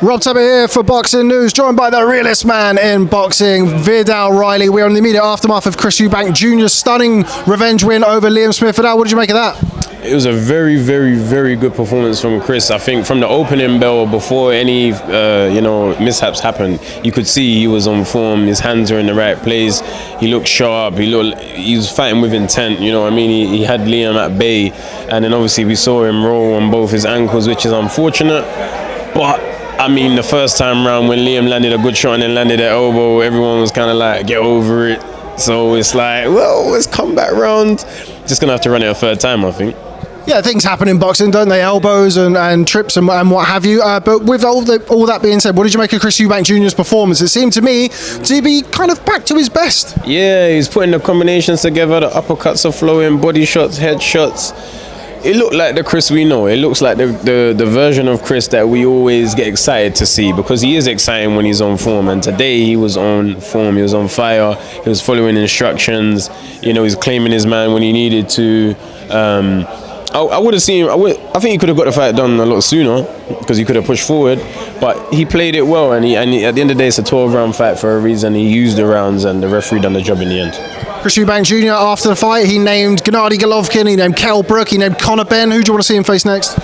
Rob Tebber here for Boxing News, joined by the realest man in boxing, Viddal Riley. We're in the immediate aftermath of Chris Eubank Jr.'s stunning revenge win over Liam Smith. Viddal, what did you make of that? It was a very, very, very good performance from Chris. I think from the opening bell, before any mishaps happened, you could see he was on form. His hands were in the right place. He looked sharp. He was fighting with intent. You know what I mean? He had Liam at bay, and then obviously we saw him roll on both his ankles, which is unfortunate. But I mean, the first time round when Liam landed a good shot and then landed that elbow, everyone was kind of like, get over it. So it's like, well, let's come back round. Just gonna have to run it a third time, I think. Yeah, things happen in boxing, don't they? Elbows and trips and what have you. But with all that being said, what did you make of Chris Eubank Jr.'s performance? It seemed to me to be kind of back to his best. Yeah, he's putting the combinations together. The uppercuts are flowing, body shots, head shots. It looked like the Chris we know. It looks like the version of Chris that we always get excited to see, because he is exciting when he's on form. And today he was on form. He was on fire. He was following instructions. You know, he's claiming his man when he needed to. I would have seen. I think he could have got the fight done a lot sooner, because he could have pushed forward. But he played it well, and he at the end of the day, it's a 12-round fight for a reason. He used the rounds, and the referee done the job in the end. Chris Eubank Jr. after the fight, he named Gennady Golovkin, he named Kell Brook, he named Conor Benn. Who do you want to see him face next?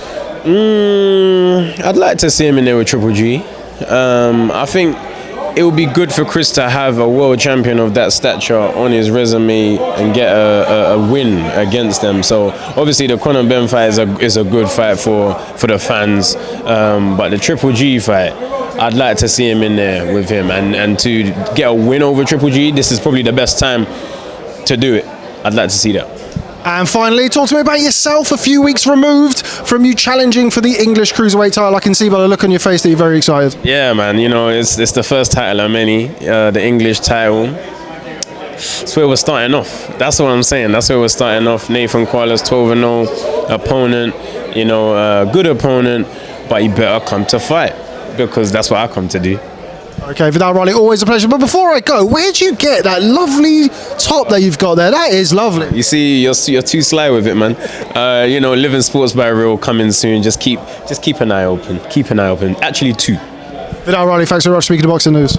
I'd like to see him in there with Triple G. I think it would be good for Chris to have a world champion of that stature on his resume and get a win against them. So obviously the Conor Benn fight is a good fight for the fans, but the Triple G fight, I'd like to see him in there with him, and to get a win over Triple G, this is probably the best time to do it. I'd like to see that. And finally, talk to me about yourself. A few weeks removed from you challenging for the English cruiserweight title, I can see by the look on your face that you're very excited. Yeah, man. You know, it's the first title of many, the English title. That's where we're starting off. That's what I'm saying. That's where we're starting off. Nathan Qualla's 12-0 opponent. You know, good opponent, but he better come to fight, because that's what I come to do. Okay, Viddal Riley, always a pleasure. But before I go, where'd you get that lovely top that you've got there? That is lovely. You see, you're too sly with it, man. You know, Living Sports by Real coming soon. Just keep an eye open. Keep an eye open. Actually, two. Viddal Riley, thanks very much for speaking to Boxing News.